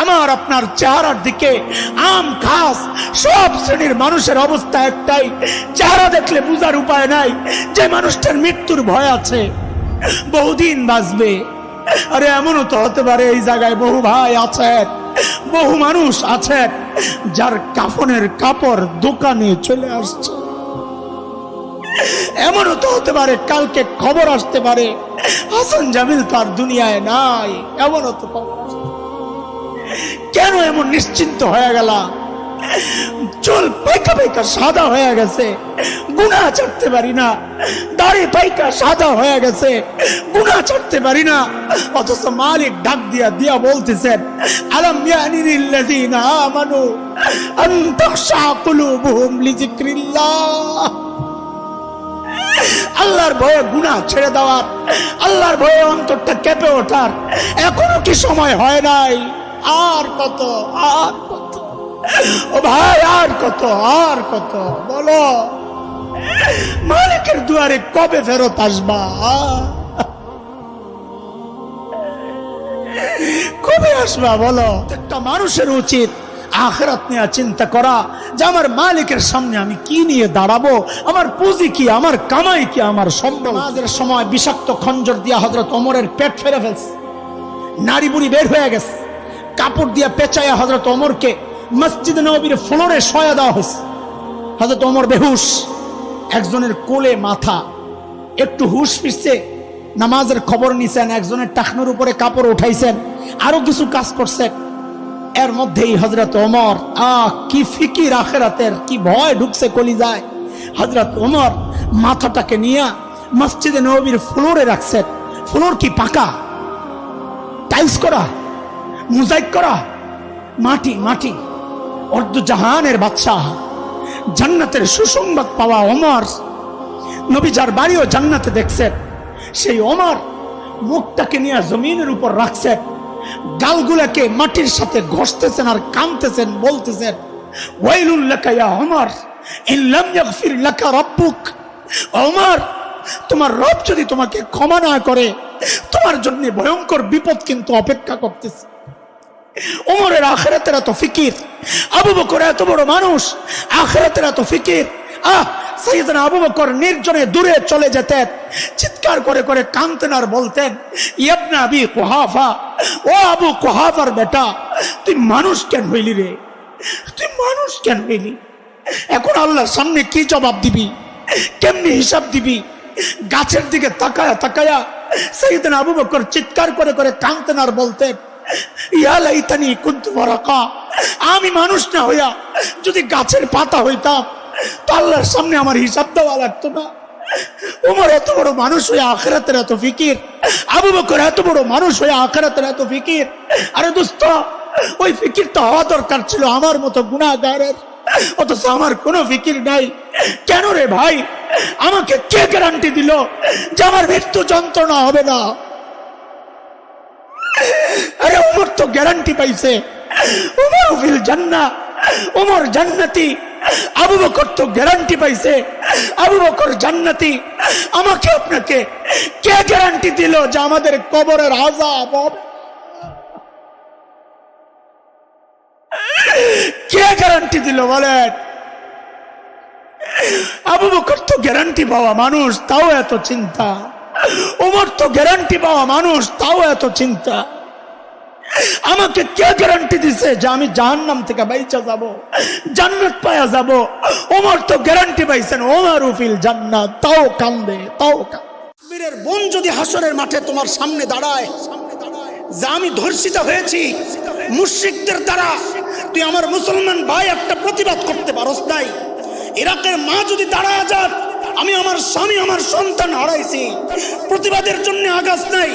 আমার আপনার চেহারার দিকে আম খাস সব শ্রেণীর মানুষের অবস্থা একটাই, চেহারা দেখলে বুঝার উপায় নাই যে মানুষটার মৃত্যুর ভয় আছে, বহুদিন বাঁচবে। আরে এমনও তো হতে পারে এই জায়গায় বহু ভাই আছেন, বহু মানুষ আছেন যার কাফনের কাপড় দোকানে চলে আসছে। এমনও তো হতে পারে কালকে খবর আসতে পারে হাসান জামিল তার দুনিয়ায় নাই, এমনও তো খবর আসতে। কেন এমন নিশ্চিন্ত হয়ে গেল? চুল পাইকা পাইকা সাদা হয়ে গেছে, গুনাহ ছাড়তে পারি না। দাড়ি পাইকা সাদা হয়ে গেছে, গুনাহ ছাড়তে পারি না। অথচ মালিক ডাক দিয়া দিয়া বলতেছেন, আলাম ইয়ানি লিল্লাযিনা আমানু আন তাখশা কুলুবুহুম লিযিকরিল্লাহ। আল্লাহর ভয়ে গুনাহ ছেড়ে দেওয়ার, আল্লাহর ভয়ে অন্তরটা কেঁপে ওঠার এখনো কি সময় হয় নাই? আর কত, আর কত ও ভাই, আর কত, আর কত বলো? মালিকের দুয়ারে কবে ফেরত আসবা? কবে আসবা বলো? একটা মানুষের উচিত আখিরাত নিয়ে চিন্তা করা যে আমার মালিকের সামনে আমি কি নিয়ে দাঁড়াবো, আমার পুঁজি কি, আমার কামাই কি, আমার সম্পদ। নামাজের সময় বিষাক্ত খঞ্জর দিয়া হযরত ওমরের পেট ফেরে ফেলছে, নাড়ি বুড়ি বের হয়ে গেছে। কাপড় দিয়া পেঁচাইয়া হযরত ওমরকে মসজিদ নববীর ফ্লোরে শোয়া দেওয়া হয়েছে। হযরত ওমর বেহুশ, একজনের কোলে মাথা, একটু হুশ ফিরছে, নামাজের খবর নিছেন, একজনের টাকনুর উপরে কাপড় উঠাইছেন, আরো কিছু কাজ করছেন। এর মধ্যেই হযরত ওমর কি ফিকির আখিরাতের, কি ভয় ঢুকছে কলিজায়। হযরত ওমর মাথাটাকে নিয়ে মসজিদে নববীর ফ্লোরে রাখছেন। ফ্লোর কি পাকা, টাইলস করা, মোজাইক করা, মাটি মাটি। অর্ধ জাহানের বাদশাহ, জান্নাতের সুসংবাদ পাওয়া ওমর, নবী যার বাড়িও জান্নাতে দেখছেন, সেই ওমর মুখটাকে নিয়ে জমিনের উপর রাখছেন, গালগুলাকে মাটির সাথে ঘষতেছেন আর কাঁদতেছেন, বলতেছেন, ওয়াইলুল লাকা ইয়া ওমর ইন লাম ইয়াগফির লাকা রাব্বুক। ওমর, তোমার রব যদি তোমাকে ক্ষমা না করে তোমার জন্য ভয়ঙ্কর বিপদ কিন্তু অপেক্ষা করতেছে। ওমরের আখিরাতের এত ফিকির, আবু বকর এত বড় মানুষ, আখিরাতের এত ফিকির। সাইয়েদনা আবু বকর নির্জনে দূরে চলে যেতেন, চিৎকার করে করে কাঁদতেন আর বলতেন, ইবনে আবি কুহাফা, ও আবু কুহাফার বেটা, তুই মানুষ কেন হইলি রে? তুই মানুষ কেন হইলি? এখন আল্লাহর সামনে কি জবাব দিবি, কেমনি হিসাব দিবি? গাছের দিকে তাকায়া তাকায়া সাইয়েদনা আবু বকর চিৎকার করে করে কাঁদতেন আর বলতেন, ইয়া লাইতানি কুনতু বারাকা, আমি মানুষ না হইয়া যদি গাছের পাতা হইতাম তো আল্লাহর সামনে আমার হিসাব দেওয়া লাগতো না। ওমর এত বড় মানুষ হয়ে আখিরাতের এত ফিকির, আবু বকর এত বড় মানুষ হয়ে আখিরাতের এত ফিকির। আরে দোস্ত, ওই ফিকিরটা হওয়া দরকার ছিল আমার মতো গুনাহগারের, অথচ আমার কোনো ফিকির নাই। কেন রে ভাই? আমাকে কে গ্যারান্টি দিল যে আমার মৃত্যু যন্ত্রণা হবে না? আরে ওমর তো গ্যারান্টি পাইছে, ওমর ফিল জান্নাহ, ওমর জান্নাতি। আবু বকর তো গ্যারান্টি পাইছে, আবু বকর জান্নাতি। আমাকে আপনাকে কে গ্যারান্টি দিল যে আমাদের কবরের আযাব হবে? কে গ্যারান্টি দিল বলেন? আবু বকর তো গ্যারান্টি পাওয়া মানুষ, তাও এত চিন্তা। ওমর তো গ্যারান্টি পাওয়া মানুষ, তাও এত চিন্তা। আমাকে কে গ্যারান্টি দিছে যে আমি জাহান্নাম থেকে বাইচা যাব, জান্নাত পায়া যাব? ওমর তো গ্যারান্টি পাইছেন, ওমরু ফিল জান্নাত, তাও কান্দে, তাও কান্দে। বীরের বোন যদি হাসরের মাঠে তোমার সামনে দাঁড়ায় যে আমি ধর্ষিত হয়েছি মুশরিকদের দ্বারা, তুই আমার মুসলমান ভাই একটা প্রতিবাদ করতে পারস নাই। ইরাকের মা যদি দাঁড়ায় যান, আমি আমার স্বামী আমার সন্তান হারাইছি, প্রতিবাদের জন্য আগাজ নাই।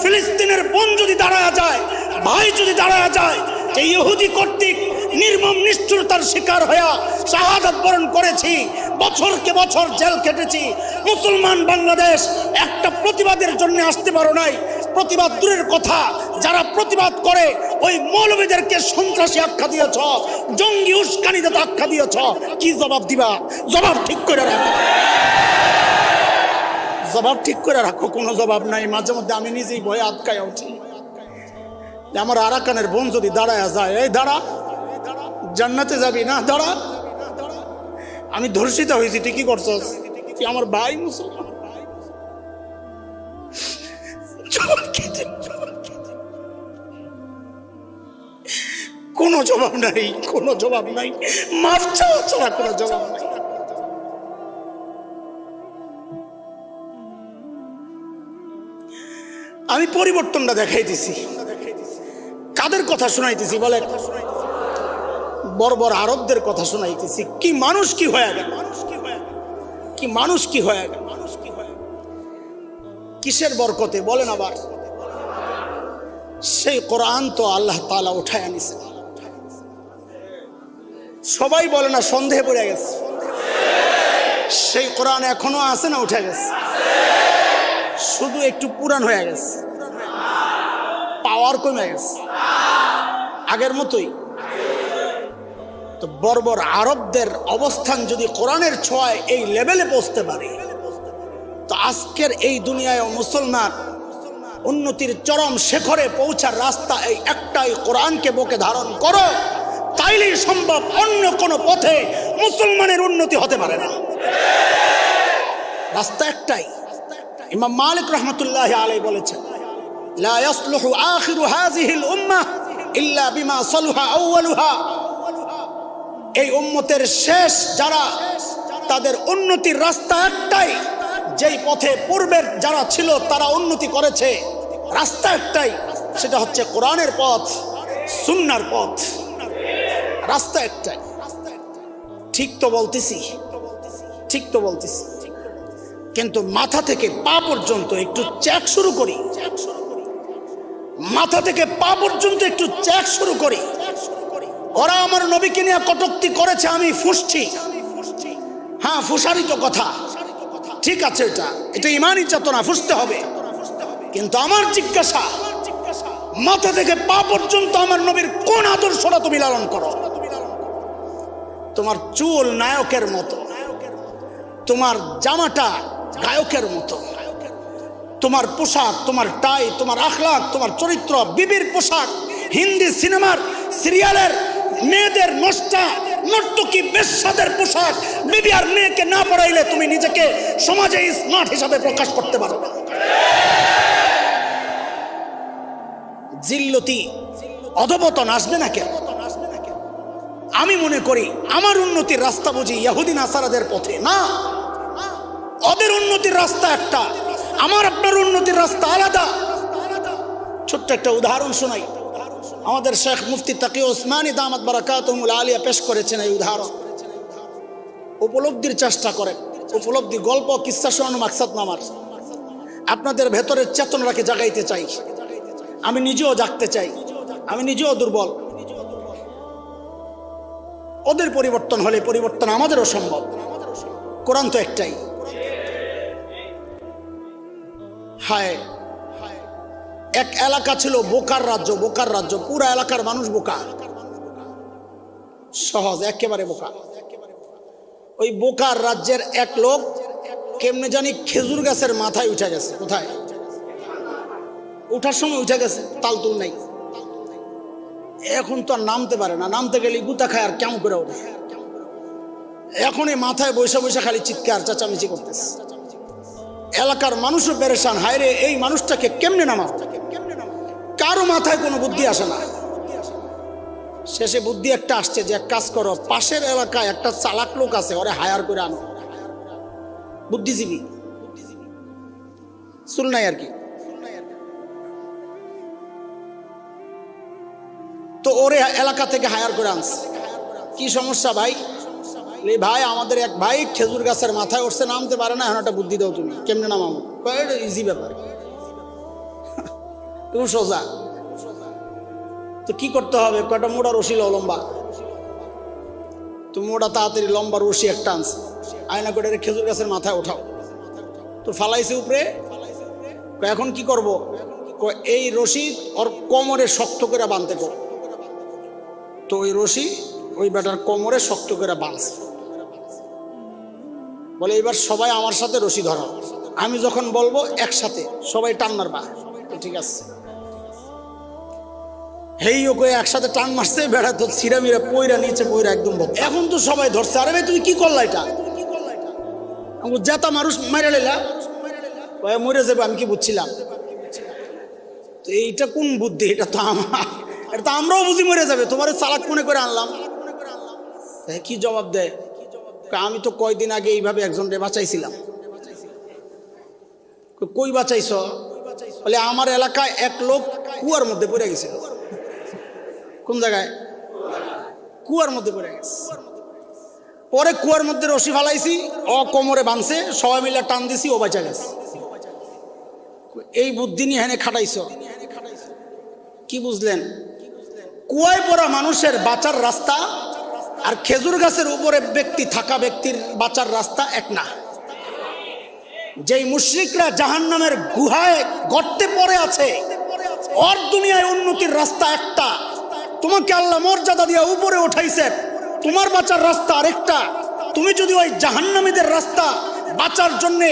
ফিলিস্তিনের বোন যদি দাঁড়ায় যায়, ভাই যদি দাঁড়ায় যায় যে ইহুদি কর্তৃক নির্মম নিষ্ঠুরতার শিকার হয়ে শাহাদাত বরণ করেছি, বছরকে বছর জেল কেটেছি, মুসলমান বাংলাদেশ একটা প্রতিবাদের জন্য আসতে পারো নাই। প্রতিবাদ দূরের কথা, যারা প্রতিবাদ করে ওই মৌলবীদেরকে সন্ত্রাসী আখ্যা দিয়েছ, জঙ্গি উস্কানিতে আখ্যা দিয়েছ, কি জবাব দিবা? জবাব ঠিক করে রাখো, জবাব ঠিক করে রাখো। কোনো জবাব নাই। মাঝে মধ্যে আমি নিজেই ভয়ে আটকায় উঠি। আমার আরাকানের বোন যদি দাঁড়ায় যায়, এই দাঁড়া, জান্নাতে যাবি না, দাঁড়া। আমি ধর্ষিত হয়েছি, তুই কি করছস? তুই আমার ভাই মুসলমান। কোনো জবাব নাই, কোনো জবাব নাই, মাফ চাওয়া ছাড়া কোনো জবাব নাই। আমি পরিবর্তনটা দেখাইতেছি। কাদের কথা শোনাইতেছি বলে? বর্বর আরবদের কথা শোনাইতেছি। কি মানুষ কি হয়ে গেল, কি মানুষ কি হয়ে গেল, কিসের বরকতে বলেন? আবার সেই কোরআন তো আল্লাহ তাআলা উঠায় আনিছে। সবাই বলে না, সন্দেহে পড়ে গেছে। সেই কোরআন এখনো আছে না উঠে গেছে? শুধু একটু পুরান হয়ে গেছে, পাওয়ার কমে গেছে, আগের মতোই। তো বর্বর আরবদের অবস্থান যদি কোরআনের ছোঁয়ায় এই লেভেলে পৌঁছতে পারে, তো আজকের এই দুনিয়ায় মুসলমান উন্নতির চরম শেখরে পৌঁছার রাস্তা এই একটাই, কোরআনকে বুকে ধারণ করো, তাইলেই সম্ভব। অন্য কোনো পথে মুসলমানের উন্নতি হতে পারে না। রাস্তা একটাই। ইমাম মালিক রহমতুল্লাহি আলাইহি বলেছেন, লা ইয়াসলুহু আখিরু হাযিহিল উম্মাহ ইল্লা বিমা সালুহা আউয়ালুহা। এই উম্মতের শেষ যারা, তাদের উন্নতির রাস্তা একটাই, যেই পথে পূর্বের যারা ছিল তারা উন্নতি করেছে। রাস্তা একটাই, সেটা হচ্ছে কোরআনের পথ, সুন্নাহর পথ। রাস্তা একটাই। ঠিক তো বলতেছি, ঠিক তো বলতেছি। কিন্তু মাথা থেকে পা পর্যন্ত একটু চেক শুরু করি, মাথা থেকে পা পর্যন্ত একটু চেক শুরু করি। ওরা আমার নবীকে নিয়ে কটূক্তি করেছে, আমি ফুঁসছি। হ্যাঁ, ফুসারি তো কথা, ঠিক আছে, এটা ইমানি চেতনা, ফুঁসতে হবে। কিন্তু আমার জিজ্ঞাসা, মাথা থেকে পা পর্যন্ত আমার নবীর কোন আদর্শটা তুমি লালন করো? তোমার চুল নায়কের মতো, তোমার জামাটা গায়কের মতো, তোমার পোশাক, তোমার টাই, তোমার আখলাক, তোমার চরিত্র, বিবির পোশাক, হিন্দি সিনেমার সিরিয়ালের মেয়েদের নর্তকী বেশ্যাদের পোশাক, বিবি আর মেয়েকে না পড়াইলে তুমি নিজেকে সমাজে স্মার্ট হিসাবে প্রকাশ করতে পারো। জিল্লতি, অধপতন আসবে না কেন? আমি মনে করি আমার উন্নতির রাস্তা বুঝি ইহুদি নাসারাদের পথে না। ওদের উন্নতির রাস্তা একটা, আমার আপনার উন্নতির রাস্তা আলাদা। ছোট্ট একটা উদাহরণ শোনাই। আমাদের শেখ মুফতি তাকি ওসমানী দামাত বারাকাতুহুল আলিয়া পেশ করেছেন এই উদাহরণ। উপলব্ধির চেষ্টা করেন। উপলব্ধি, গল্প কিস্সা শোনানো মাকসাদ না আমার। আপনাদের ভেতরের চেতনাকে জাগাইতে চাই। আমি নিজেও জাগতে চাই, আমি নিজেও দুর্বল। ওদের পরিবর্তন হলে পরিবর্তন আমাদেরও সম্ভব। কোরআন তো একটাই। হায়, এক এলাকা ছিল বোকার রাজ্য, বোকার রাজ্য, পুরা এলাকার মানুষ বোকা, সহজ, একেবারে বোকা। ওই বোকার রাজ্যের এক লোক কেমনে জানি খেজুর গাছের মাথায় উঠে গেছে। কোথায়? উঠার সময় উঠে গেছে, তালতুল নাই। এখন তো আর নামতে পারে না, নামতে গেলে গুতা খায় আর কেমন করে ওঠে। এখন এই মাথায় বৈশা বৈশা খালি চিৎকার চেঁচামেচি করতেছে। এলাকার মানুষও পেরেশান, হায়রে এই মানুষটাকে কেমনে নামাবো? কারো মাথায় কোনো বুদ্ধি আসে না। শেষে বুদ্ধি একটা আসছে যে এক কাজ করো, পাশের এলাকায় একটা চালাক লোক আছে, ওরে হায়ার করে আনো। বুদ্ধিজীবী, চুল নাই আর কি। তো ওরে এলাকা থেকে হায়ার করে আনছে। কি সমস্যা ভাই? ভাই আমাদের এক ভাই খেজুর গাছের মাথায় উঠছে, নামতে পারে না, এখন একটা বুদ্ধি দাও, তুমি কেমনে নামাবো? ইজি ব্যাপার, তুমি সোজা। তো কি করতে হবে? কয়টা মোটা রশি লো, লম্বা। তুমি মোটা তাড়াতাড়ি লম্বা রশি একটা আনছে, আয়না করে খেজুর গাছের মাথায় ওঠাও। তো ফালাইছে উপরে। এখন কি করব? এই রশি ওর কোমরে শক্ত করে বাঁধতে কর। তো ওই রশি ওই বেটার কোমরে শক্ত করে বাঁধছে। বলে এবার সবাই আমার সাথে রশি ধরো, আমি যখন বলবো একসাথে সবাই টান মারবা। ঠিক আছে। হেই ওকে একসাথে টান মারছে, বেড়া তো ছিঁড়া মিরা পইরা নিচে পইরা একদম বক। এখন তো সবাই ধরছে, আরে ভাই তুমি কি করলা এটা? যেটা মানুষ মাইরা লাইলা মরে যাবে, আমি কি বুঝছিলাম? তো এইটা কোন বুদ্ধি? এটা তো এটা তো আমরাও বুঝি মরে যাবে, তোমার চালাক মনে করে আনলাম। কি জবাব দেয়? আমি তো কয়দিন আগে এইভাবে একজনকে বাঁচাইছিলাম। কই বাঁচাইছ? বলে আমার এলাকায় এক লোক কুয়ার মধ্যে পড়ে গেছিল। কোন জায়গায়? কুয়ার মধ্যে পড়ে গেছে। পরে কুয়ার মধ্যে রশি ফালাইছি, ও কোমরে বাঁধছে, সবাই মিলে টান দিছি, ও বাঁচা গেছে। এই বুদ্ধি নিয়ে হেনে খাটাইছ, কি বুঝলেন? কুয়ায় পড়া মানুষের বাঁচার রাস্তা আর খেজুর গাছের উপরে ব্যক্তি থাকা ব্যক্তির বাঁচার রাস্তা এক না। যেই মুশরিকরা জাহান্নামের গুহায় গর্তে পড়ে আছে, ওর দুনিয়ায় উন্নতির রাস্তা একটা। তোমাকে আল্লাহ মর্যাদা দিয়ে উপরে উঠাইছেন, তোমার বাঁচার রাস্তা আরেকটা। তুমি যদি ওই জাহান্নামীদের রাস্তা বাঁচার জন্যে,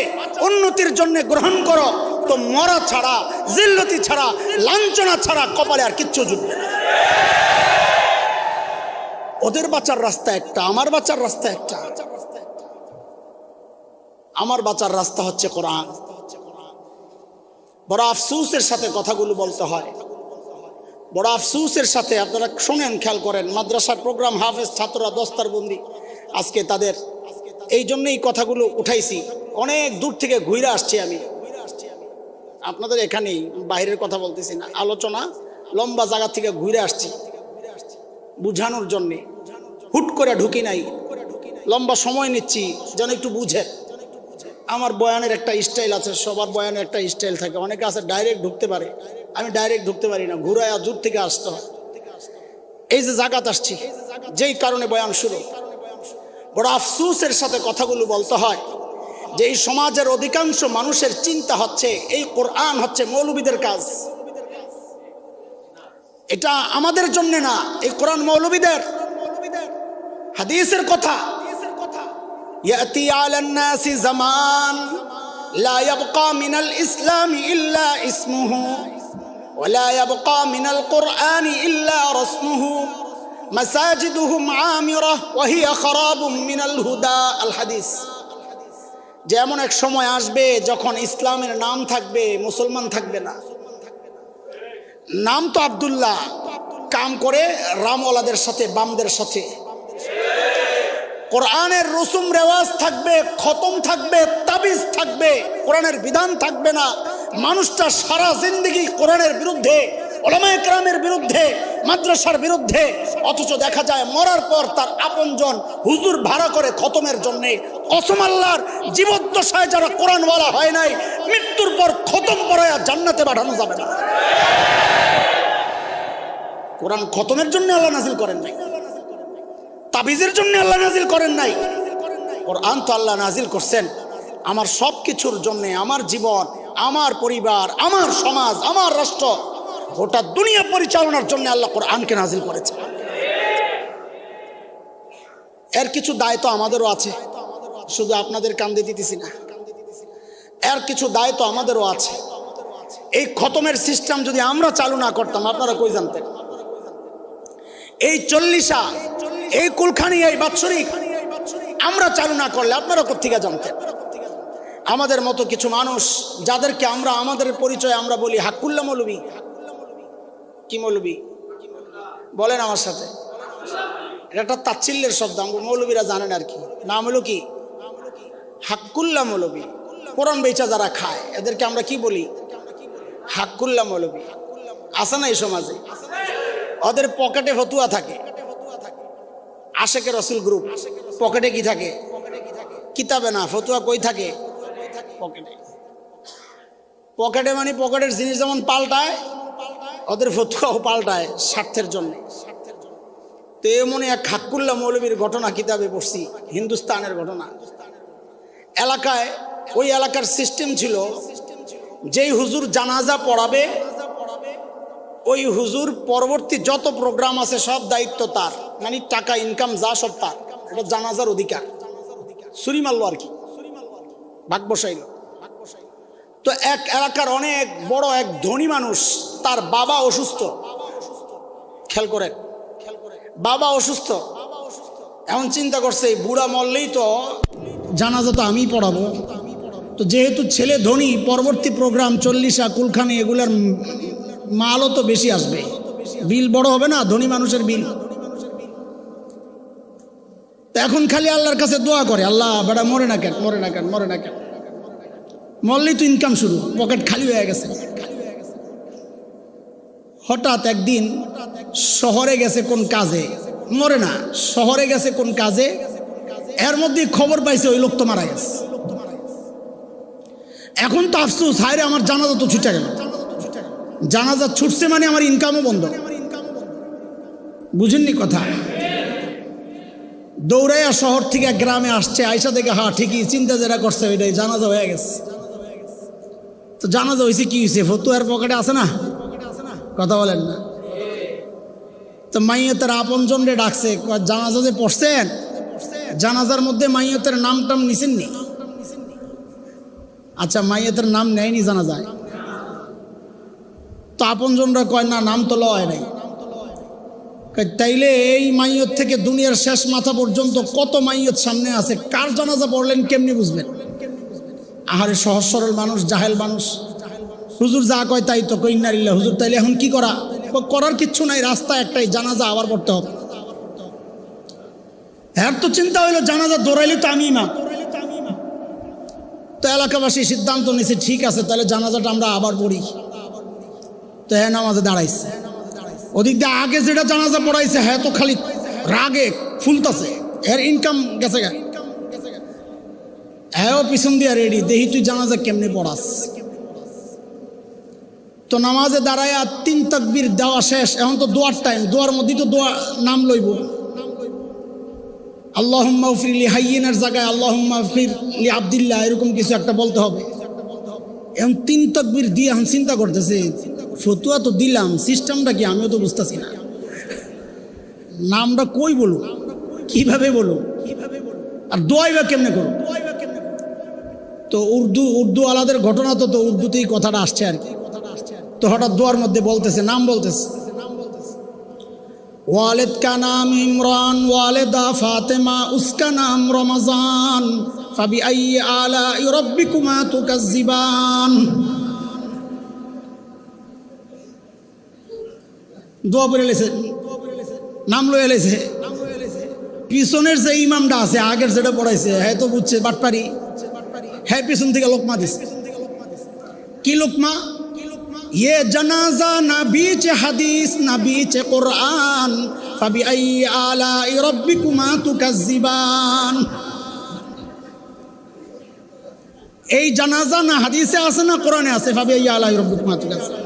উন্নতির জন্যে গ্রহণ করো, তো মরা ছাড়া, জিল্লতি ছাড়া, লাঞ্ছনা ছাড়া কপালে আর কিচ্ছু জুটবে না। ওদের বাঁচার রাস্তা একটা, আমার বাঁচার রাস্তা একটা। আমার বাঁচার রাস্তা হচ্ছে কোরআন। বড় আফসোসের সাথে কথাগুলো বলতে হয়, বড় আফসোসের সাথে। আপনারা শোনেন, খেয়াল করেন, মাদ্রাসার প্রোগ্রাম, হাফেজ ছাত্ররা দস্তারবন্দি আজকে তাদের, এই জন্যই কথাগুলো উঠাইছি। অনেক দূর থেকে ঘুরে আসছি আমি, আপনাদের এখানেই, বাইরের কথা বলতেছি না, আলোচনা লম্বা জায়গা থেকে ঘুরে আসছি বুঝানোর জন্যে। হুট করে ঢুকি নাই, লম্বা সময় নিচ্ছি যেন একটু বুঝে। আমার বয়ানের একটা স্টাইল আছে, সবার বয়ানের একটা স্টাইল থাকে। অনেকে আছে ডাইরেক্ট ঢুকতে পারে, আমি ডাইরেক্ট ঢুকতে পারি না, ঘুরায় দূর থেকে আসতে হয়। এই যে জাগাত আসছি, যেই কারণে বয়ান শুরু। বড় আফসোসের সাথে কথাগুলো বলতে হয় যে এই সমাজের অধিকাংশ মানুষের চিন্তা হচ্ছে এই কোরআন হচ্ছে মৌলবীদের কাজ। এটা আমাদের জন্য না, এই কোরআন মৌলবীদের। হাদিসের কথা, ইয়াতি আলান নাসি জামান লা ইয়াবকা মিনাল ইসলামি ইল্লা ইসমুহু ওয়া লা ইয়াবকা মিনাল কুরআনি ইল্লা রাসমুহু মাসাজিদুহুম আমিরাহ ওয়া হিয়া খারাবুম মিনাল হুদা। আল হাদিস। যেমন এক সময় আসবে যখন ইসলামের নাম থাকবে, মুসলমান থাকবে না। নাম তো আব্দুল্লাহ, কাম করে রামওয়ালাদের সাথে, বামদের সাথে। কোরআনের রসুম রেওয়াজ থাকবে, খতম থাকবে, তাবিজ থাকবে, কোরআনের বিধান থাকবে না। মানুষটা সারা জিন্দেগি কোরআনের বিরুদ্ধে, উলামায়ে কেরামের বিরুদ্ধে, মাদ্রাসার বিরুদ্ধে। অথচ দেখা যায় মরার পর তার আপনজন হুজুর ভাড়া করে খতমের জন্যে। কসম আল্লাহর, জীবদ্দশায় যারা কোরআনওয়ালা হয় নাই, মৃত্যুর পর খতম পড়ায়া জান্নাতে পাঠানো যাবে না। কোরআন খতমের জন্য আল্লাহ নাজিল করেন নাই, তাবিজের জন্য আল্লাহ নাজিল করেন নাই। কোরআন তো আল্লাহ নাজিল করছেন আমার সব কিছুর জন্য, আমার জীবন, আমার পরিবার, আমার সমাজ, আমার রাষ্ট্র, গোটা দুনিয়া পরিচালনার জন্য আল্লাহ কোরআনকে নাজিল করেছে। এর কিছু দায়িত্ব আমাদেরও আছে, শুধু আপনাদের কান্দে দিতেছি না। এর কিছু দায়িত্ব আমাদেরও আছে। এই খতমের সিস্টেম যদি আমরা চালু না করতাম, আপনারা কই জানতেন? এই 40 এই কুলখানি, এই বাৎসরিক আমরা চালু না করলে আপনারা কোত্থেকে জানতেন? আমাদের মতো কিছু মানুষ যাদেরকে আমরা আমাদের পরিচয় আমরা বলি হাক্কুল্লাহ মৌলবী। কি মৌলবী বলেন আমার সাথে? এটা একটা তাচ্ছিল্যের শব্দ, মৌলবীরা জানেন আর কি। নাম হলো কি? হাক্কুল্লাহ মৌলবী। কোরআন বেচা যারা খায় এদেরকে আমরা কি বলি? হাক্কুল্লাহ মৌলবী। আছে না এই সমাজে? ওদের পকেটে ফতুয়া থাকে, আশেকে রসুল গ্রুপ। পকেটে কি থাকে? কিতাবে না, ফতুয়া কই থাকে? পকেটে। পকেটে মানে পকেটের জিনিস যেমন পাল্টায়, ওদের ফতুয়াও পাল্টায় স্বার্থের জন্য। তো এমন এক হাক্কুল্লাহ মৌলবীর ঘটনা কিতাবে পড়ছি, হিন্দুস্তানের ঘটনা। এলাকায়, ওই এলাকার সিস্টেম ছিল, যেই হুজুর জানাজা পড়াবে ওই হুজুর পরবর্তী যত প্রোগ্রাম আছে সব দায়িত্ব তার, মানে টাকা ইনকাম যা সব তার। এটা জানাজার অধিকার। ছুরি মারলো আর কি, ভাগ বসাইল। তো এক এলাকার অনেক বড় এক ধনী মানুষ, তার বাবা অসুস্থ, খেয়াল করে, বাবা অসুস্থ, এখন চিন্তা করছে এই বুড়া মরলেই তো জানাজা তো আমিই পড়াবো, তো যেহেতু ছেলে ধনী পরবর্তী প্রোগ্রাম 40 কুলখানি এগুলার মালও তো বেশি আসবে, বিল বড় হবে না, ধনী মানুষের বিল। তো এখন খালি আল্লাহর কাছে দোয়া করে, আল্লাহ বেটা মরে না কেন, মরে না কেন, মরে না কেন, মরলেই তো ইনকাম শুরু, পকেট খালি হয়ে গেছে। হঠাৎ একদিন শহরে গেছে কোন কাজে, মরে না, শহরে গেছে কোন কাজে, এর মধ্যে খবর পাইছে ওই লোক তো মারা গেছে। এখন তো আফসোস, হায়রে আমার জানাজা তো ছুটে গেল, জানাজা ছুটছে মানে আমার ইনকামও বন্ধ। বুঝেননি কথা? দৌড়াইয়া শহর থেকে গ্রামে আসছে, আইসা দেখে হ্যাঁ ঠিকই চিন্তা যেটা করছে ওইটাই, জানাজা হয়ে গেছে। তো জানাজা হয়েছে কি হয়েছে, ফতুয়ার পকেটে আছে না, কথা বলেন না। তো মাইয়তের আপনজন রে ডাকছে, জানাজা যে পড়ছেন, জানাজার মধ্যে মাইয়তের নাম টাম নিছেন নি? আচ্ছা মাইয়তের নাম নেয়নি জানাজায়, তো আপনজনরা কয় না নাম তো লয় নাই। তাইলে এই মাইয়ত থেকে দুনিয়ার শেষ মাথা পর্যন্ত কত মাইয়ত সামনে আছে, কার জানাজা পড়লেন কেমনি বুঝবেন? আহারে সহজ সরল মানুষ, জাহেল মানুষ, হুজুর যা কয় তাই তো, কই ইন্নালিল্লাহ। হুজুর তাইলে এখন কি করার কিচ্ছু নাই, রাস্তা একটাই, জানাজা আবার পড়তে হবে। হ্যাঁ তো চিন্তা হইলো জানাজা দৌড়াইলে তো আমি ইমাম, তো এলাকাবাসী সিদ্ধান্ত নিয়েছে ঠিক আছে তাহলে জানাজাটা আমরা আবার পড়ি। তো হ্যাঁ নামাজে দাঁড়াইছে, ওদিক দিয়ে আগে যেটা জানাজা পড়াইছে হ্যাঁ তো খালি রাগে ফুলতাছে, এর ইনকাম গেছে গা, হ্যাঁ পিছন দিয়ে রেডি, দেখি তুই জানাজা কেমনে পড়াস। তো নামাজে দাঁড়ায় 3 তাকবীর দেওয়া শেষ, এখন তো দোয়ার টাইম, দোয়ার মধ্যে তো দোয়া নাম লইব, আল্লাহুম্মা গফির লি হাইয়িনের জায়গায় আল্লাহুম্মা গফির লি আব্দুল্লাহ, এরকম কিছু একটা বলতে হবে। এখন 3 তাকবীর দিয়ে এখন চিন্তা করতেছে ফতুয়া তো দিলাম, সিস্টেমটা কি আমিও তো বুঝতেছি না, নামটা কই বলো, কিভাবে বলো, আর দোয়াই বা কেমনে করো। তো উর্দু আলাদের ঘটনা, তো উর্দুতেই কথাটা আসছে আর কি। তো হঠাৎ দোয়ার মধ্যে বলতেছে, নাম বলতেছে, ওয়ালিদ কা নাম ইমরান, ওয়ালিদা ফাতেমা, উসকা নাম রমজান, ফাবি আইয়ি আলাই রাব্বিকুমা তুকাজ্জিবান। দোয়া পড়ে লেছে, নাম লয়ে লেছে। পিছনের যে ইমামটা আছে আগের যেটা পড়াইছে হ্যাঁ তো বুঝছে বাটপারি, হ্যাঁ পিছন থেকে লোকমা দিছে। কি লোকমা? ये जनाजा ना बीच हदीस ना बीच कुरान, फबी अय्यि आलाई रब्बिकुमा तुकज्जिबान। এই জানাজা না হাদিসে আছে না কোরআনে আছে, ফাবি আইয়ি আলাই রব্বিকুমা তুকজ্জিবান।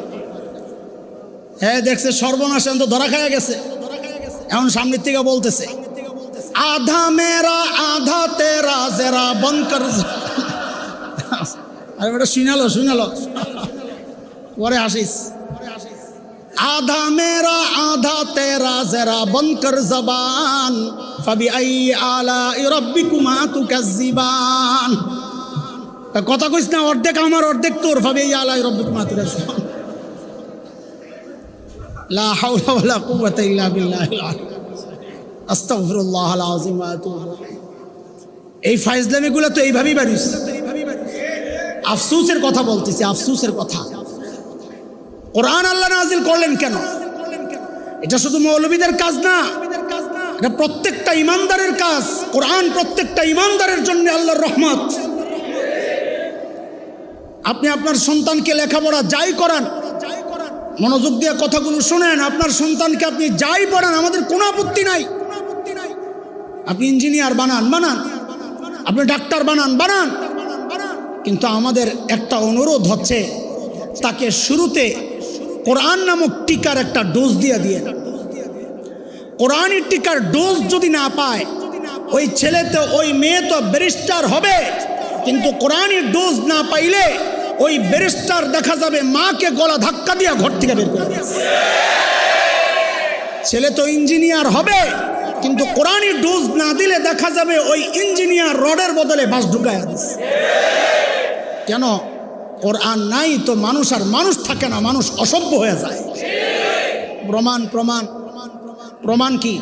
হ্যাঁ দেখছে সর্বনাশ, তো ধরা খায়া গেছে। এখন সামনের থেকে বলতেছে, আধা মেরা আধা তেরা জেরা বনকর। আরে বেটা শুনালো পরে আসিস, আধা মেরা আধা তেরা জেরা বনকর জবান, ফাবি আইয়ি আলাই রাব্বিকুমা তুকাজ্জিবান। কথা কইস না, অর্ধেক আমার অর্ধেক তোর, ফাবি আইয়ি আলাই রাব্বিকুমা তুকাজ্জিবান। লা হাওলা ওয়ালা কুওয়াতা ইল্লা বিল্লাহিল আলী, আস্তাগফিরুল্লাহাল আযীম ওয়া আতুবু ইলাইহি। এই ফাইজলামিগুলো তো এইভাবেই বাড়িস। আফসোসের কথা বলতেছি, আফসোসের কথা। কোরআন আল্লাহ নাজিল করলেন কেন? এটা শুধু মৌলবীদের কাজ না, এটা প্রত্যেকটা ইমানদারের কাজ। কোরআন প্রত্যেকটা ইমানদারের জন্য আল্লাহর রহমত। আপনি আপনার সন্তানকে লেখাপড়া যাই করান, মনোযোগ দিয়ে কথাগুলো শুনেন, আপনার সন্তানকে আপনি যাই পড়ান আমাদের কোনো আপত্তি নাই। আপনি ইঞ্জিনিয়ার বানান, আপনি ডাক্তার বানান, কিন্তু আমাদের একটা অনুরোধ হচ্ছে তাকে শুরুতে কোরআন নামক টিকার একটা ডোজ দিয়ে কোরআনের টিকার ডোজ যদি না পায় ওই ছেলে তো ওই মেয়ে তো ব্যারিস্টার হবে, কিন্তু কোরআনের ডোজ না পাইলে ওই ব্যারিস্টার দেখা যাবে মাকে গলা ধাক্কা দিয়ে ঘর থেকে বের করে দেবে। ছেলে তো ইঞ্জিনিয়ার হবে, কিন্তু কোরআনের ডোজ না দিলে দেখা যাবে ওই ইঞ্জিনিয়ার রডের বদলে বাঁশ ঢুকায় দিচ্ছে। কেন? কোরআন নাই তো মানুষ আর মানুষ থাকে না, মানুষ অসভ্য হয়ে যায়। প্রমাণ প্রমাণ কি?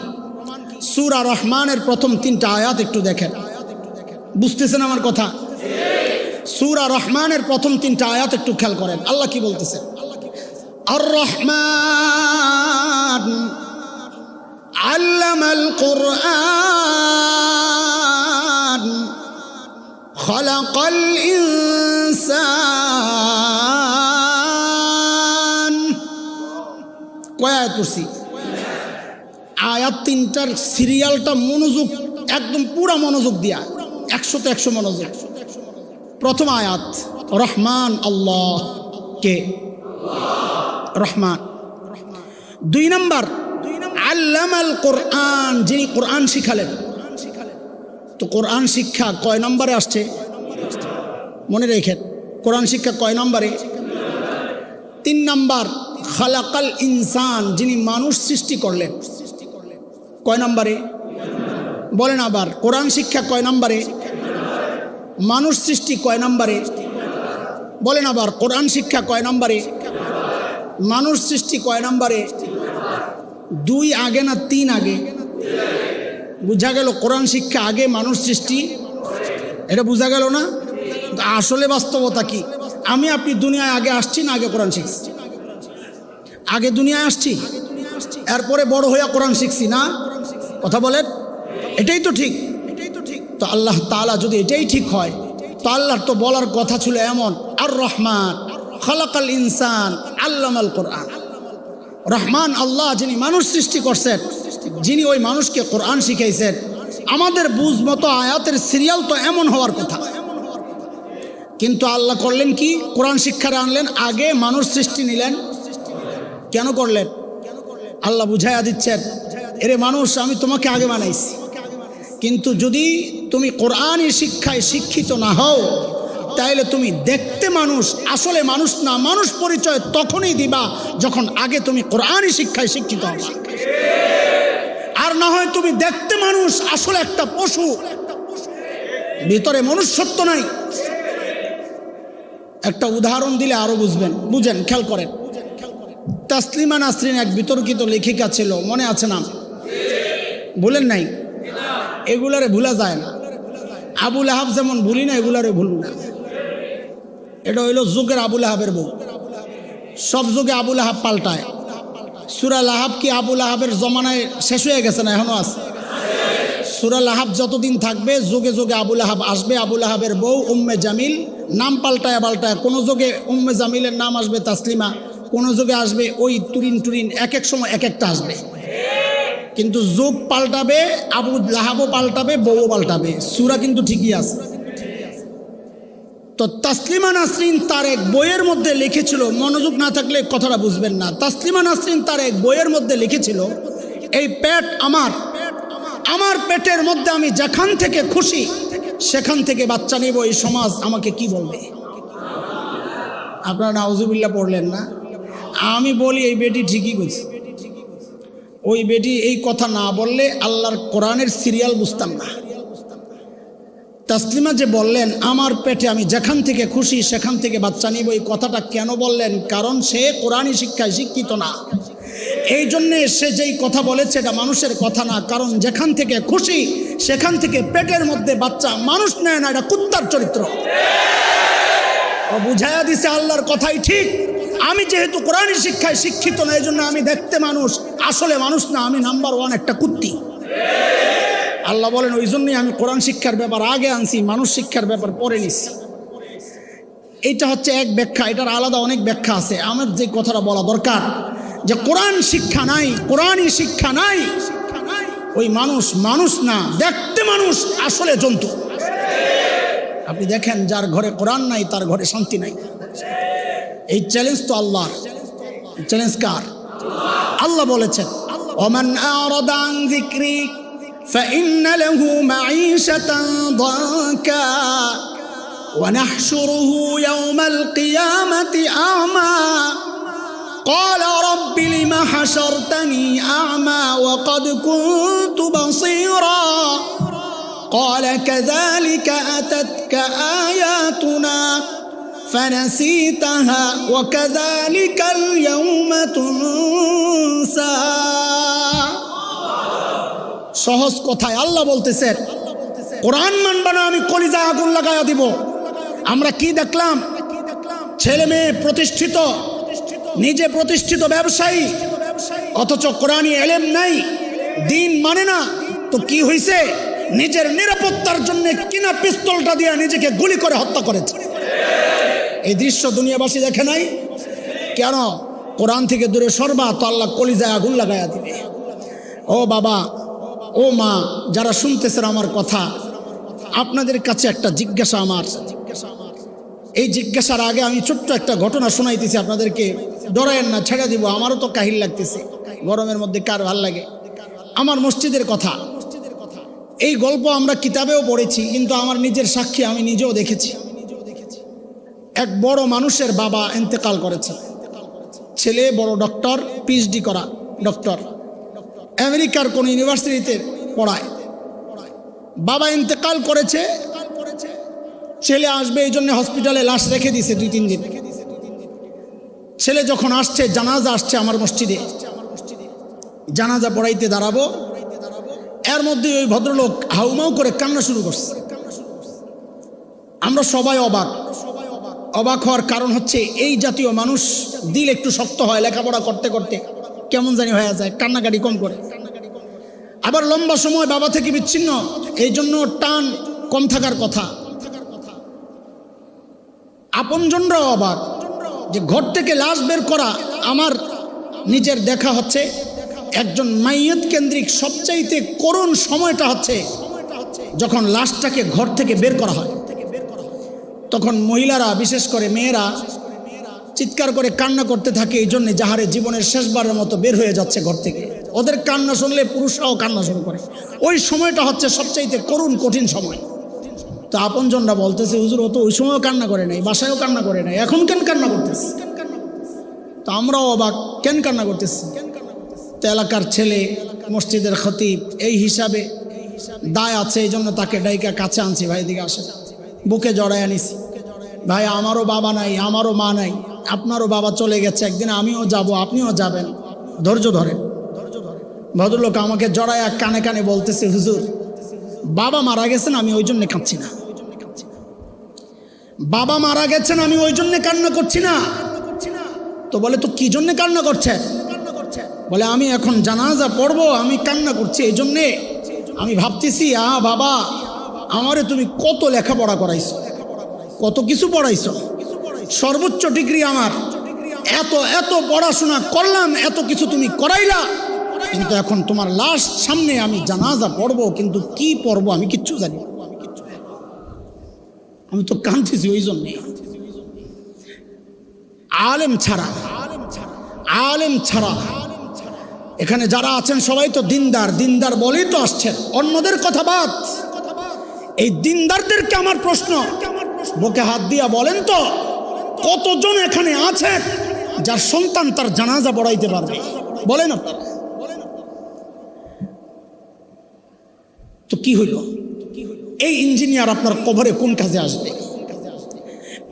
সূরা রহমানের প্রথম 3টা আয়াত একটু দেখেন, বুঝতেছেন আমার কথা? সূরা রহমানের প্রথম 3টা আয়াত একটু খেয়াল করেন, আল্লাহ কি বলতেছেন? আর রহমান আল্লামাল কুরআন খালাকাল ইনসান। কয় আয়াত পড়ছি? আয়াত 3টার সিরিয়ালটা মনোযোগ, একদম পুরা মনোযোগ দিয়া, 100তে 100 মনোযোগ। প্রথম আয়াত রহমান, আল্লাহ কে? রহমান। 2 নাম্বার আল্লামাল কোরআন, যিনি কোরআন শিখালেন। তো কোরআন শিক্ষা কয় নম্বরে আসছে? মনে রেখেন, কোরআন শিক্ষা কয় নম্বরে? 3 নাম্বার খালাকাল ইনসান, যিনি মানুষ সৃষ্টি করলেন। কয় নম্বরে? বলেন আবার, কোরআন শিক্ষা কয় নম্বরে? মানুষ সৃষ্টি কয় নম্বরে? বলেন আবার, কোরআন শিক্ষা কয় নম্বরে? মানুষ সৃষ্টি কয় নম্বরে? 2 আগে না 3 আগে? বুঝা গেল কোরআন শিক্ষা আগে, মানুষ সৃষ্টি। এটা বুঝা গেল না? আসলে বাস্তবতা কি? আমি আপনি দুনিয়ায় আগে আসছি না আগে কোরআন শিখছি? আগে দুনিয়ায় আসছি, এরপরে বড় হইয়া কোরআন শিখছি না? কথা বলেন, এটাই তো ঠিক। তো আল্লাহ তাআলা যদি এটাই ঠিক হয়, তো আল্লাহর তো বলার কথা ছিল এমন, আর রহমান খালাকাল ইনসান আল্লামাল কোরআন। রহমান আল্লাহ, যিনি মানুষ সৃষ্টি করছেন, যিনি ওই মানুষকে কোরআন শিখাইছেন। আমাদের বুঝ মতো আয়াতের সিরিয়াল তো এমন হওয়ার কথা, কিন্তু আল্লাহ করলেন কি? কোরআন শিক্ষারে আনলেন, আগে মানুষ সৃষ্টি নিলেন। কেন করলেন? আল্লাহ বুঝাইয়া দিচ্ছেন, এরে মানুষ, আমি তোমাকে আগে বানাইছি, কিন্তু যদি তুমি কোরআনী শিক্ষায় শিক্ষিত না হও, তাইলে তুমি দেখতে মানুষ, আসলে মানুষ না। মানুষ পরিচয় তখনই দিবা যখন আগে তুমি কোরআনী শিক্ষায় শিক্ষিত হবা। আর না হয় তুমি দেখতে মানুষ, আসলে একটা পশু, ভিতরে মনুষ্যত্ব নাই। একটা উদাহরণ দিলে আরো বুঝবেন, বুঝেন, খেয়াল করেন। তাসলিমা নাসরিন এক বিতর্কিত লেখিকা ছিল, মনে আছে নাম? ভুলেন নাই? এগুলারে ভুলা যায় না। আবুল আহাব যেমন ভুলি না, এগুলারে ভুলব না। এটা হইল যুগের আবুল আহাবের বউ। সব যুগে আবুল আহাব পাল্টায়। সূরা লাহাব কি আবুল আহাবের জমানায় শেষ হয়ে গেছে না? এখনো আছে। সূরা লাহাব যতদিন থাকবে, যুগে যুগে আবুল আহাব আসবে। আবুল আহাবের বউ উম্মে জামিল, নাম পাল্টায় পাল্টায়। কোনো যুগে উম্মে জামিলের নাম আসবে তাসলিমা, কোনো যুগে আসবে ওই তুরিন টুরিন, এক এক সময় এক একটা আসবে। কিন্তু যুগ পাল্টাবে, আবু লাহাবও পাল্টাবে, বউও পাল্টাবে, সূরা কিন্তু ঠিকই আছে। তো তাসলিমা নাসরিন তার এক বইয়ের মধ্যে লিখেছিল, মনোযোগ না থাকলে কথাটা বুঝবেন না। তাসলিমা নাসরিন তার এক বইয়ের মধ্যে লিখেছিল, এই পেট আমার, আমার পেটের মধ্যে আমি যেখান থেকে খুশি সেখান থেকে বাচ্চা নেব, এই সমাজ আমাকে কি বলবে? আপনারা নাউজুবিল্লাহ পড়লেন না? আমি বলি এই বেটি ঠিকই বলছে। ওই বেটি এই কথা না বললে আল্লাহর কোরআনের সিরিয়াল বুঝতাম না। তাসলিমা যে বললেন আমার পেটে আমি যেখান থেকে খুশি সেখান থেকে বাচ্চা নিব, এই কথাটা কেন বললেন? কারণ সে কোরআনী শিক্ষায় শিক্ষিত না। এই জন্যে সে যেই কথা বলেছে এটা মানুষের কথা না। কারণ যেখান থেকে খুশি সেখান থেকে পেটের মধ্যে বাচ্চা মানুষ নেয় না, এটা কুত্তার চরিত্র। ও বুঝাইয়া দিছে আল্লাহর কথাই ঠিক। আমি যেহেতু কোরআনী শিক্ষায় শিক্ষিত না, এই জন্য আমি দেখতে মানুষ, আসলে মানুষ না, আমি নাম্বার 1 একটা কুত্তি। আল্লাহ বলেন ওই জন্যই আমি কোরআন শিক্ষার ব্যাপার আগে আনছি, মানুষ শিক্ষার ব্যাপার পরে নিছি। এইটা হচ্ছে এক ব্যাখ্যা, এটার আলাদা অনেক ব্যাখ্যা আছে। আমার যে কথাটা বলা দরকার, যে কোরআন শিক্ষা নাই, কোরআনী শিক্ষা নাই, ওই মানুষ মানুষ না, দেখতে মানুষ, আসলে জন্তু। আপনি দেখেন যার ঘরে কোরআন নাই তার ঘরে শান্তি নাই। এই চ্যালেঞ্জ তো আল্লাহর। চ্যালেঞ্জ কার? আল্লাহ বলেছেন, ওমান আরাদা আন যিকরি فإن له معيشة ضنكا ونحشره يوم القيامة أعمى قال رب لم حشرتني أعمى وقد كنت بصيرا قال كذلك أتتك آياتنا فنسيتها وكذلك اليوم تنسى সহজ কথায় আল্লাহ বলতেছেন, কোরআন মানবা না আমি কলিজায় আগুন লাগাইয়া দিব। আমরা কি দেখলাম? ছেলে মেয়ে প্রতিষ্ঠিত, নিজে প্রতিষ্ঠিত ব্যবসায়ী, অথচ কোরআনী এলেম নাই, দিন মানে না। তো কি হইছে? নিজের নিরাপত্তার জন্য কিনা পিস্তলটা দিয়ে নিজেকে গুলি করে হত্যা করেছে। এই দৃশ্য দুনিয়াবাসী দেখে নাই কেন? কোরআন থেকে দূরে সরবা তো আল্লাহ কলিজায় আগুন লাগাইয়া দিবে। ও বাবা, ও মা, যারা শুনতেছেন আমার কথা, আপনাদের কাছে একটা জিজ্ঞাসা আমার। এই জিজ্ঞাসার আগে আমি ছোট্ট একটা ঘটনা শোনাইতেছি আপনাদেরকে। ডরায়েন না, ছেড়ে দিব। আমারও তো কাহিল লাগতেছে, গরমের মধ্যে কার ভাল লাগে। আমার মসজিদের কথা। এই গল্প আমরা কিতাবেও পড়েছি, কিন্তু আমার নিজের সাক্ষী, আমি নিজেও দেখেছি। এক বড় মানুষের বাবা ইন্তেকাল করেছে। ছেলে বড় ডক্টর, পিএইচডি করা ডক্টর, আমেরিকার কোন ইউনিভার্সিটিতে পড়ায়। বাবা ইন্তেকাল করেছে, ছেলে আসবে এই জন্য হসপিটালে লাশ রেখে দিয়েছে 2-3 দিন। ছেলে যখন আসছে, জানাজা আসছে আমার মসজিদে, জানাজা পড়াইতে দাঁড়াবো, এর মধ্যে ওই ভদ্রলোক হাউমাউ করে কান্না শুরু করছে। আমরা সবাই অবাক। অবাক হওয়ার কারণ হচ্ছে, এই জাতীয় মানুষ দিল একটু শক্ত হয়, লেখাপড়া করতে করতে কেমন জানি হয়ে যায়, কান্নাকাটি কম করে। আবার লম্বা সময় বাবা থেকে বিচ্ছিন্ন, এই জন্য টান কম থাকার কথা। আপনজনরাও অবাক যে ঘর থেকে লাশ বের করা। আমার নিজের দেখা হচ্ছে, একজন মাইয়ত কেন্দ্রিক সবচাইতে করুণ সময়টা হচ্ছে যখন লাশটাকে ঘর থেকে বের করা হয়। তখন মহিলারা, বিশেষ করে মেয়েরা চিৎকার করে কান্না করতে থাকে, এই জন্যে যাহারে জীবনের শেষবারের মতো বের হয়ে যাচ্ছে ঘর থেকে। ওদের কান্না শুনলে পুরুষরাও কান্না শুরু করে। ওই সময়টা হচ্ছে সবচাইতে করুণ কঠিন সময়। তো আপনজনরা বলতেছে, হুজুর ও তো ওই সময়ও কান্না করে নাই, বাসায়ও কান্না করে নাই, এখন কেন কান্না করতেছে? তো আমরাও অবাক, কেন কান্না করতেছে? তো এলাকার ছেলে, মসজিদের খতিব, এই হিসাবে দায় আছে, এই জন্য তাকে ডাইকা কাছে আনছি। ভাই দিকে আসে, বুকে জড়ায় আনিছি। ভাই আমারও বাবা নাই, আমারও মা নাই, আপনারও বাবা চলে গেছে, একদিন আমিও যাব, আপনিও যাবেন, ধৈর্য ধরেন। ভদ্রলোক আমাকে জড়ায় কানে কানে বলতেছে, হুজুর বাবা মারা গেছেন, আমি ওই জন্য কাঁদছি না। বাবা মারা গেছেন, আমি ওই জন্য কান্না করছি না। তো বলে, তো কি জন্য কান্না করছেন? বলে, আমি এখন জানাজা পড়বো, আমি কান্না করছি এই জন্যে। আমি ভাবতেছি, বাবা আমারে তুমি কত লেখাপড়া করাইছো, কত কিছু পড়াইছো, সর্বোচ্চ ডিগ্রি আমার, এত এত পড়াশোনা করলাম, এত কিছু তুমি করাইলা, কিন্তু এখন তোমার লাশ সামনে, আমি জানাজা পড়বো, কিন্তু কি পড়বো আমি কিচ্ছু জানি না। আমি তো কাঁদতেছি ওই জন্যে। আলেম ছাড়া, আলেম ছাড়া এখানে যারা আছেন সবাই তো দিনদার, দিনদার বলেই তো আসছেন, অন্যদের কথা বাদ। এই দিনদারদেরকে আমার প্রশ্ন, বুকে হাত দিয়া বলেন তো, কতজন এখানে আছেন যার সন্তান তার জানাজা পড়াইতে পারবে? বলেন আপনারা। তো কি হইল? এই ইঞ্জিনিয়ার আপনার কবরে কোন কাজে আসবে?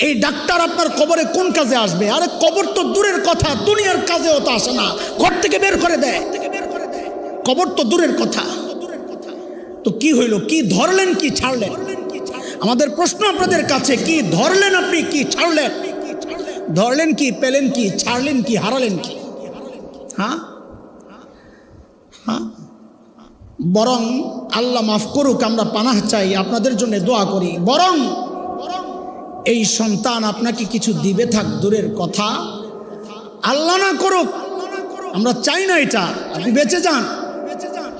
এই ডাক্তার আপনার কবরে কোন কাজে আসবে? আরে কবর তো দূরের কথা, দুনিয়ার কাজেও তো আসে না, ঘর থেকে বের করে দেয়। কবর তো দূরের কথা। তো কি হইল? কি ধরলেন, কি ছাড়লেন? আমাদের প্রশ্ন আপনাদের কাছে, কি ধরলেন আপনি, কি ছাড়লেন? ধরলেন কি, পেলেন কি, ছাড়লেন কি, হারালেন কি? হ্যাঁ হ্যাঁ, বরং আল্লাহ মাফ করুক, আমরা পানাহ চাই, আপনাদের জন্য দোয়া করি। বরং এই সন্তান আপনাকে কিছু দিবে থাক দূরের কথা, আল্লাহ না করুক, আমরা চাই না এটা, আপনি বেঁচে যান।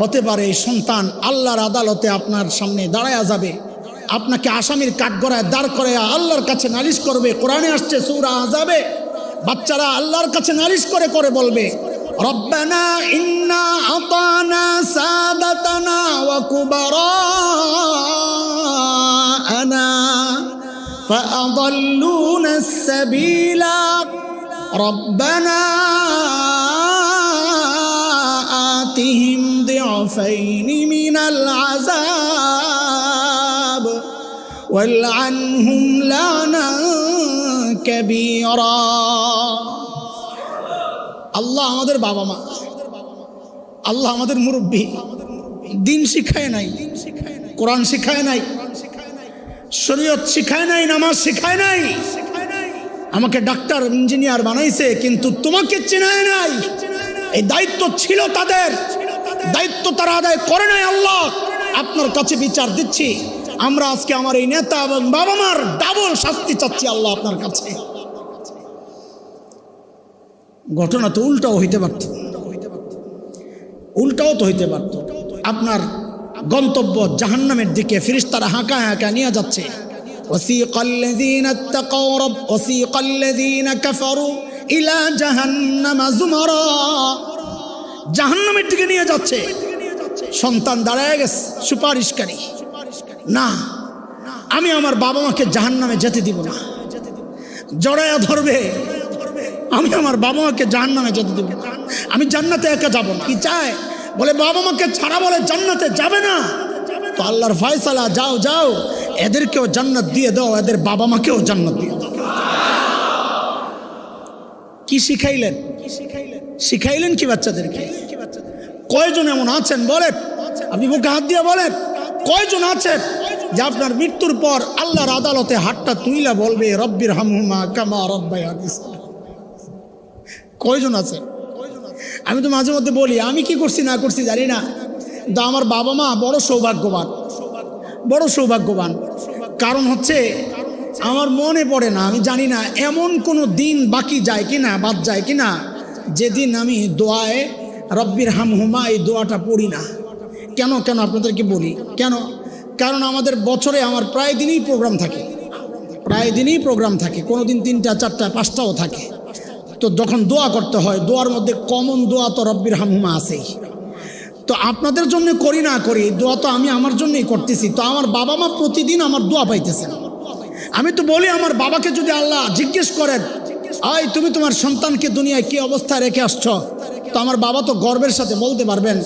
হতে পারে এই সন্তান আল্লাহর আদালতে আপনার সামনে দাঁড়ায়া যাবে, আপনাকে আসামির কাঠগড়ায় দাঁড় করে আল্লাহর কাছে নালিশ করবে। কোরআনে আসছে সূরা আযাবে, বাচ্চারা আল্লাহর কাছে নালিশ করে করে বলবে, রব্বানা ইন্না আতানা সাদাতানা ওয়া কুবারানা فأضلونا السبيل ربنا آتهم ضعفين من العذاب والعنهم لعنا كبيرا। আল্লাহ আমাদের বাবা মা, আল্লাহ আমাদের মুরব্বী, দিন শিখায় নাই, কোরআন শিখায় নাই, শরীয়ত শিখায় নাই, নামাজ শিখায় নাই। আমাকে ডাক্তার ইঞ্জিনিয়ার বানাইছে, কিন্তু তোমাকে চেনায় নাই। এই দায়িত্ব ছিল তাদের, দায়িত্ব তারা আদায় করে নাই। আল্লাহ আপনার কাছে বিচার দিচ্ছি। আমরা আজকে আমার এই নেতা এবং বাবা মার ডাবল শাস্তি চাচ্ছি আল্লাহ আপনার কাছে। ঘটনা তো উল্টাও হইতে পারত, উল্টাও তো হইতে পারত। আপনার গন্তব্য জাহান্নামের দিকে ফেরেশতারা হাঁকা হাঁকা নিয়ে যাচ্ছে। وسيق الذين اتقوا وسيق الذين كفروا إلى جهنم زمرا। জাহান্নামের দিকে নিয়ে যাচ্ছে। সন্তান দাঁড়ায় গেছে সুপারিশকারী, না আমি আমার বাবা মাকে জাহান্নামে যেতে দিব না। জড়ায়া ধরবে, আমি আমার বাবা মাকে জাহান্নামে যেতে দিব না, আমি জান্নাতে একা যাব না। কি চায়? বলে বাবা মাকে ছাড়া বলে জান্নাতে যাবে না। তো আল্লাহর ফয়সালা, যাও যাও এদেরকেও জান্নাত দিয়ে দাও, এদের বাবা মাকেও জান্নাত দিয়ে দাও। কি শিখাইলেন? শিখাইলেন কি বাচ্চাদেরকে? কয়জন এমন আছেন বলেন, আপনি বুকে হাত দিয়ে বলেন, কয়জন আছেন যে আপনার মৃত্যুর পর আল্লাহর আদালতে হাতটা তুইলা বলবে রব্বির হামহুমা কামা রাব্বায়ানি সগীরা? কয়জন আছে? আমি তো মাঝে মধ্যে বলি আমি কি করছি না করছি জানি না, কিন্তু আমার বাবা মা বড় সৌভাগ্যবান, বড় সৌভাগ্যবান। কারণ হচ্ছে আমার মনে পড়ে না, আমি জানি না এমন কোনো দিন বাকি যায় কিনা, বাদ যায় কিনা, যেদিন আমি দোয়ায় রব্বির হামহুমা এই দোয়াটা পড়ি না। কেন কেন আপনাদেরকে বলি কেন? কারণ আমাদের বছরে আমার প্রায় দিনই প্রোগ্রাম থাকে, প্রায় দিনই প্রোগ্রাম থাকে, কোনো দিন 3টা 4টা 5টাও থাকে। তো যখন দোয়া করতে হয়, দোয়ার মধ্যে কমন দোয়া তো রব্বির হামহুমা আছেই। তো আপনাদের জন্য করি না করি, দোয়া তো আমি আমার জন্যই করতেছি। তো আমার বাবা মা প্রতিদিন আমার দোয়া পাইতেছেন। আমি তো বলি আমার বাবাকে যদি আল্লাহ জিজ্ঞেস করেন, আয় তুমি তোমার সন্তানকে দুনিয়ায় কি অবস্থায় রেখে আসছ, তো আমার বাবা তো গর্বের সাথে বলতে পারবেন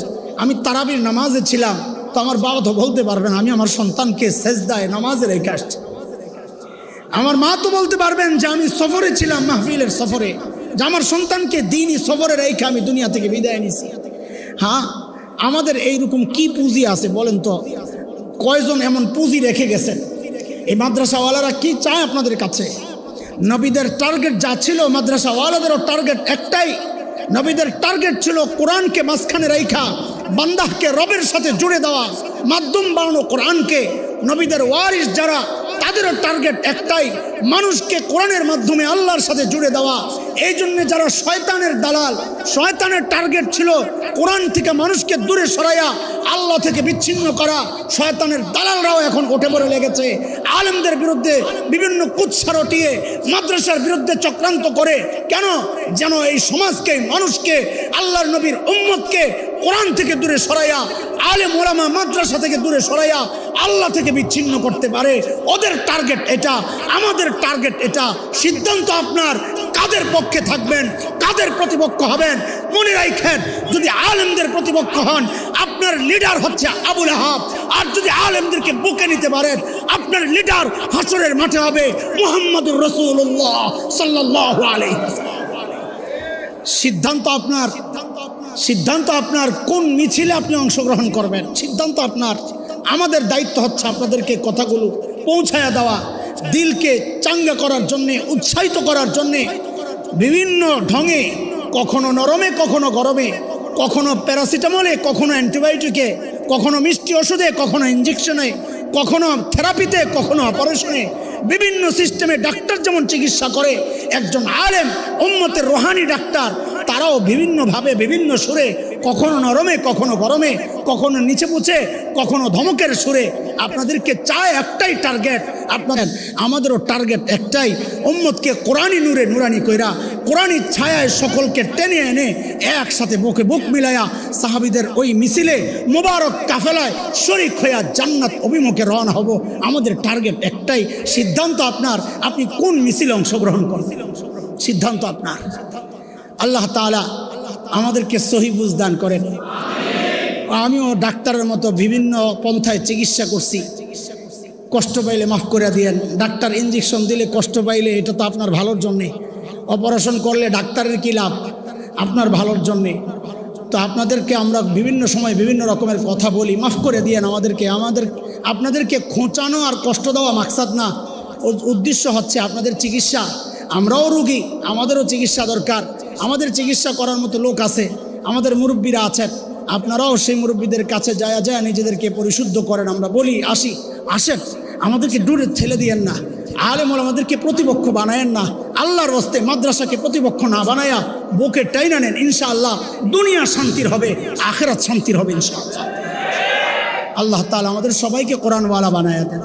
আমি তারাবির নামাজে ছিলাম। তো আমার বাবা তো বলতে পারবেন আমি আমার সন্তানকে সেজদায় নামাজে রেখে আসছি। আমার মা তো বলতে পারবেন যে আমি সফরে ছিলাম, মাহফিলের সফরে, যে আমার সন্তানকে দিনই সফরে রেখে আমি দুনিয়া থেকে বিদায় নিছি। হ্যাঁ, আমাদের এইরকম কি পুঁজি আছে বলেন তো? কয়জন এমন পুঁজি রেখে গেছেন? এই মাদ্রাসাওয়ালারা কি চায় আপনাদের কাছে? নবীদের টার্গেট যা ছিল, মাদ্রাসাওয়ালাদেরও টার্গেট একটাই। নবীদের টার্গেট ছিল কোরআনকে মাঝখানে রাইখা বান্দাহকে রবের সাথে জুড়ে দেওয়া, মাধ্যম বানানো কোরআনকে। নবীদের ওয়ারিস যারা, তাদেরও টার্গেট একটাই, মানুষকে কোরআনের মাধ্যমে আল্লাহর সাথে জুড়ে দেওয়া। এই জন্য যারা শয়তানের দালাল, শয়তানের টার্গেট ছিল কোরআন থেকে মানুষকে দূরে সরাইয়া আল্লাহ থেকে বিচ্ছিন্ন করা। শয়তানের দালালরাও এখন উঠে পড়ে লেগেছে আলেমদের বিরুদ্ধে, বিভিন্ন কুৎসা রটিয়ে মাদ্রাসার বিরুদ্ধে চক্রান্ত করে। কেন? যেন এই সমাজকে, মানুষকে, আল্লাহর নবীর উম্মতকে কোরআন থেকে দূরে সরাইয়া, আলেম ওলামা মাদ্রাসা থেকে দূরে সরাইয়া আল্লাহ থেকে বিচ্ছিন্ন করতে পারে। ওদের টার্গেট এটা, আমাদের টার্গেট এটা। সিদ্ধান্ত আপনার, কাদের পক্ষে থাকবেন, কাদের প্রতিপক্ষ হবেন। মনে রাখেন, যদি আলেমদের প্রতিপক্ষ হন আপনার লিডার হচ্ছে আবুল আহাব, আর যদি আলেমদেরকে বুকে নিতে পারেন আপনার লিডার হাসরের মাঠে হবে মুহাম্মদুর রাসূলুল্লাহ সাল্লাল্লাহু আলাইহি ওয়াসাল্লাম। সিদ্ধান্ত আপনার, সিদ্ধান্ত আপনার কোন মিছিলে আপনি অংশগ্রহণ করবেন, সিদ্ধান্ত আপনার। আমাদের দায়িত্ব হচ্ছে আপনাদেরকে কথাগুলো পৌঁছায়া দেওয়া, দিলকে চাঙ্গা করার জন্যে, উৎসাহিত করার জন্যে বিভিন্ন ঢঙে, কখনো নরমে কখনো গরমে, কখনো প্যারাসিটামলে, কখনো অ্যান্টিবায়োটিকে, কখনো মিষ্টি ওষুধে, কখনো ইঞ্জেকশনে, কখনো থেরাপিতে, কখনো অপারেশনে, বিভিন্ন সিস্টেমে ডাক্তার যেমন চিকিৎসা করে, একজন আলেম উম্মতের রুহানি ডাক্তার তারাও বিভিন্নভাবে বিভিন্ন সুরে, কখনো নরমে কখনো গরমে, কখনো নিচে পুছে, কখনো ধমকের সুরে আপনাদেরকে চায় একটাই টার্গেট। আপনাদের আমাদেরও টার্গেট একটাই, উম্মতকে কোরআনী নূরে নুরানি কইরা, কোরআনী ছায়ায় সকলকে টেনে এনে একসাথে বুকে বুক মিলাইয়া সাহাবীদের ওই মিছিলে মোবারক কাফেলায় শরীক হইয়া জান্নাত অভিমুখে রওনা হব। আমাদের টার্গেট একটাই। সিদ্ধান্ত আপনার, আপনি কোন মিছিলে অংশগ্রহণ করবেন, সিদ্ধান্ত আপনার। আল্লাহ তাআলা আমাদেরকে সহি বুঝ দান করেন। আমিও ডাক্তারের মতো বিভিন্ন পন্থায় চিকিৎসা করছি, কষ্ট পাইলে মাফ করে দিয়েন। ডাক্তার ইঞ্জেকশন দিলে কষ্ট পাইলে এটা তো আপনার ভালোর জন্যে, অপারেশন করলে ডাক্তারের কী লাভ, আপনার ভালোর জন্যে। তো আপনাদেরকে আমরা বিভিন্ন সময় বিভিন্ন রকমের কথা বলি, মাফ করে দিয়েন আমাদেরকে। আপনাদেরকে খোঁচানো আর কষ্ট দেওয়া মাকসাদ না, উদ্দেশ্য হচ্ছে আপনাদের চিকিৎসা। আমরাও রুগী, আমাদেরও চিকিৎসা দরকার। আমাদের চিকিৎসা করার মতো লোক আছে, আমাদের মুরব্বীরা আছেন। আপনারাও সেই মুরব্বীদের কাছে যায় নিজেদেরকে পরিশুদ্ধ করেন। আমরা বলি আসেন, আমাদেরকে দূরে ঠেলে দিয়েন না। আলেম ওলামাদেরকে প্রতিপক্ষ বানায়েন না। আল্লাহর রাস্তে মাদ্রাসাকে প্রতিপক্ষ না বানায়া বুকে টাইনা নেন। ইনশাআল্লাহ দুনিয়া শান্তির হবে, আখিরাত শান্তির হবে ইনশাআল্লাহ। আল্লাহ তাআলা আমাদের সবাইকে কোরআনওয়ালা বানায়া দেন,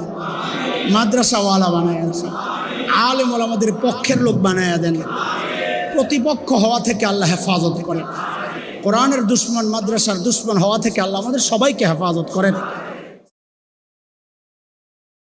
মাদ্রাসাওয়ালা বানায়া দেন, আলেম ওলামাদের পক্ষের লোক বানায়া দেন। প্রতিপক্ষ হওয়া থেকে আল্লাহ হেফাজত করেন। কোরআনের দুশ্মন, মাদ্রাসার দুশ্মন হওয়া থেকে আল্লাহ আমাদের সবাইকে হেফাজত করেন।